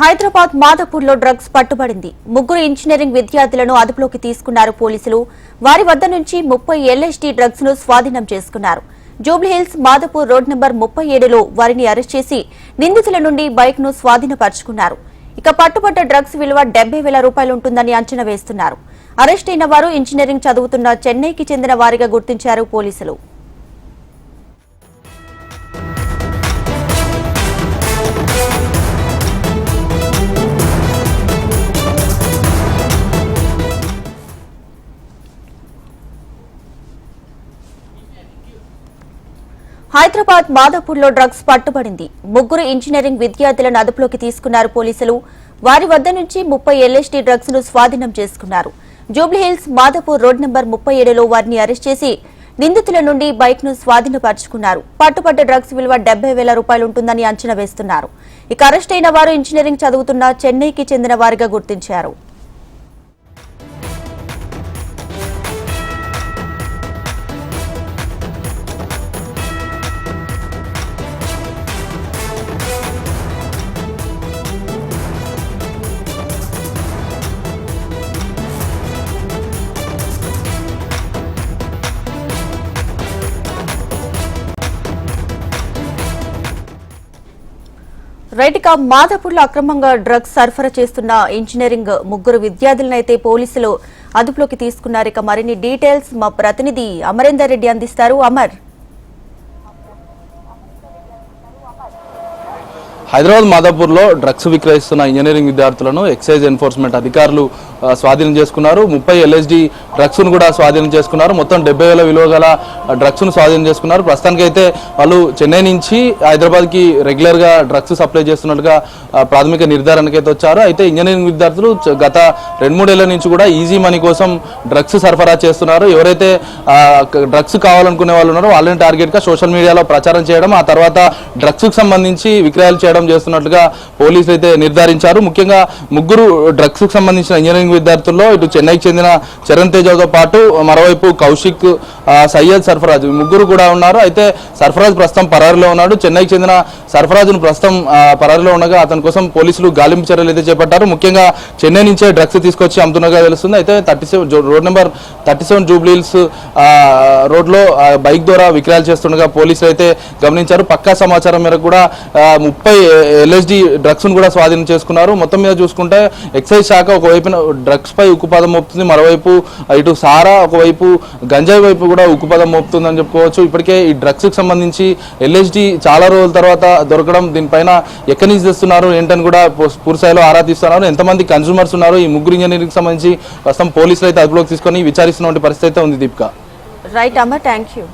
Hyderabad మాదాపూర్లో drugs పట్టుబడింది. ముగ్గురు engineering విద్యార్థులను అదుపులోకి తీసుకున్నారు పోలీసులు. వారి వద్ద నుంచి 30 LSD డ్రగ్స్ ను స్వాధీనం చేసుకున్నారు. జూబ్లీహిల్స్ మాదాపూర్ రోడ్ నంబర్ 37లో వారిని అరెస్ట్ చేసి నిందితుల నుండి బైక్ ను స్వాధీనపరుచుకున్నారు. ఇక పట్టుబడ్డ డ్రగ్స్ విలువ 70,000 రూపాయలు ఉంటుందని అంచనా వేస్తున్నారు. అరెస్ట్ అయిన వారు ఇంజనీరింగ్ చదువుతున్న చెన్నైకి చెందిన వారిగా గుర్తించారు పోలీసులు. హైదరాబాద్ మాదాపూర్లో డ్రగ్స్ పట్టుబడింది. ముగ్గురు ఇంజనీరింగ్ విద్యార్థులను అదుపులోకి తీసుకున్నారు పోలీసులు. వారి వద్ద నుంచి 30 LSD డ్రగ్స్ ను స్వాధీనం చేసుకున్నారు. జూబ్లీహిల్స్ మాదాపూర్ రోడ్ నంబర్ 37లో వారిని అరెస్ట్ చేసి నిందితుల నుండి బైక్ ను స్వాధీనపరుచుకున్నారు. పట్టుబడ్డ డ్రగ్స్ విలువ 70,000 రూపాయలు ఉంటుందని అంచనా వేస్తున్నారు. ఇక అరెస్ట్ అయిన వారు ఇంజనీరింగ్ చదువుతున్న చెన్నైకి చెందిన వారిగా గుర్తించారు. రైట్గా మాదాపూర్లో అక్రమంగా డ్రగ్స్ సరఫరా చేస్తున్న ఇంజనీరింగ్ ముగ్గురు విద్యార్థులను అయితే పోలీసులు అదుపులోకి తీసుకున్నారు. ఇక మరిన్ని డీటెయిల్స్ మా ప్రతినిధి అమరేందర్ రెడ్డి అందిస్తారు. అమర్, హైదరాబాద్ మాదాపూర్లో డ్రగ్స్ విక్రయిస్తున్న ఇంజనీరింగ్ విద్యార్థులను ఎక్సైజ్ ఎన్ఫోర్స్మెంట్ అధికారులు స్వాధీనం చేసుకున్నారు. 30 LSD డ్రగ్స్ ను కూడా స్వాధీనం చేసుకున్నారు. మొత్తం 70,000 విలువ గల డ్రగ్స్ ను స్వాధీనం చేసుకున్నారు. ప్రస్తుతానికి అయితే వాళ్ళు చెన్నై నుంచి హైదరాబాద్ కి రెగ్యులర్ గా డ్రగ్స్ సప్లై చేస్తున్నట్టుగా ప్రాథమిక నిర్ధారణకైతే వచ్చారు. అయితే ఇంజనీరింగ్ విద్యార్థులు గత 2-3 ఏళ్ల నుంచి కూడా ఈజీ మనీ కోసం డ్రగ్స్ సరఫరా చేస్తున్నారు. ఎవరైతే డ్రగ్స్ కావాలనుకునే వాళ్ళు ఉన్నారో వాళ్ళని టార్గెట్ గా సోషల్ మీడియాలో ప్రచారం చేయడం, ఆ తర్వాత డ్రగ్స్ కు సంబంధించి విక్రయాలు చేయడం చేస్తున్నట్లుగా పోలీసులు అయితే నిర్ధారించారు. ముఖ్యంగా ముగ్గురు డ్రగ్స్ కు సంబంధించిన ఇంజనీరింగ్ విద్యార్థుల్లో ఇటు చెన్నైకి చెందిన చరణ్ తేజతో పాటు మరోవైపు కౌశిక్, సయ్యద్, సర్ఫరాజ్ ముగ్గురు కూడా ఉన్నారు. అయితే సర్ఫరాజ్ ప్రస్తుతం పరారీలో ఉన్నాడు. చెన్నైకి చెందిన సర్ఫరాజ్ను ప్రస్తుతం పరారీలో ఉండగా అతని కోసం పోలీసులు గాలింపు చర్యలు అయితే చేపట్టారు. ముఖ్యంగా చెన్నై నుంచే డ్రగ్స్ తీసుకొచ్చి అమ్ముతున్నగా తెలుస్తుంది. అయితే 37 రోడ్ నెంబర్ 37 జూబ్లీహిల్స్ రోడ్లో బైక్ ద్వారా విక్రయాలు చేస్తుండగా పోలీసులు అయితే గమనించారు. పక్కా సమాచారం మేరకు కూడా 30 LSD డ్రగ్స్ ను కూడా స్వాధీనం చేసుకున్నారు. మొత్తం మీద చూసుకుంటే ఎక్సైజ్ శాఖ ఒకవైపున డ్రగ్స్ పై ఉక్కుపాదం మోపుతుంది, మరోవైపు ఇటు సారా, ఒకవైపు గంజాయి వైపు కూడా ఉక్కుపాదం మోపుతుందని చెప్పుకోవచ్చు. ఇప్పటికే ఈ డ్రగ్స్ కి సంబంధించి LSD చాలా రోజుల తర్వాత దొరకడం, దీనిపైన ఎక్కడి నుంచి తెస్తున్నారు ఏంటని కూడా పూర్తిస్థాయిలో ఆరా తీస్తున్నారు. ఎంతమంది కన్స్యూమర్స్ ఉన్నారు ఈ ముగ్గురు ఇంజనీరింగ్ సంబంధించి ప్రస్తుతం పోలీసులు అయితే అదుపులోకి తీసుకొని విచారిస్తున్న పరిస్థితి అయితే ఉంది. దీపిక. రైట్ అమ్మ, థ్యాంక్ యూ.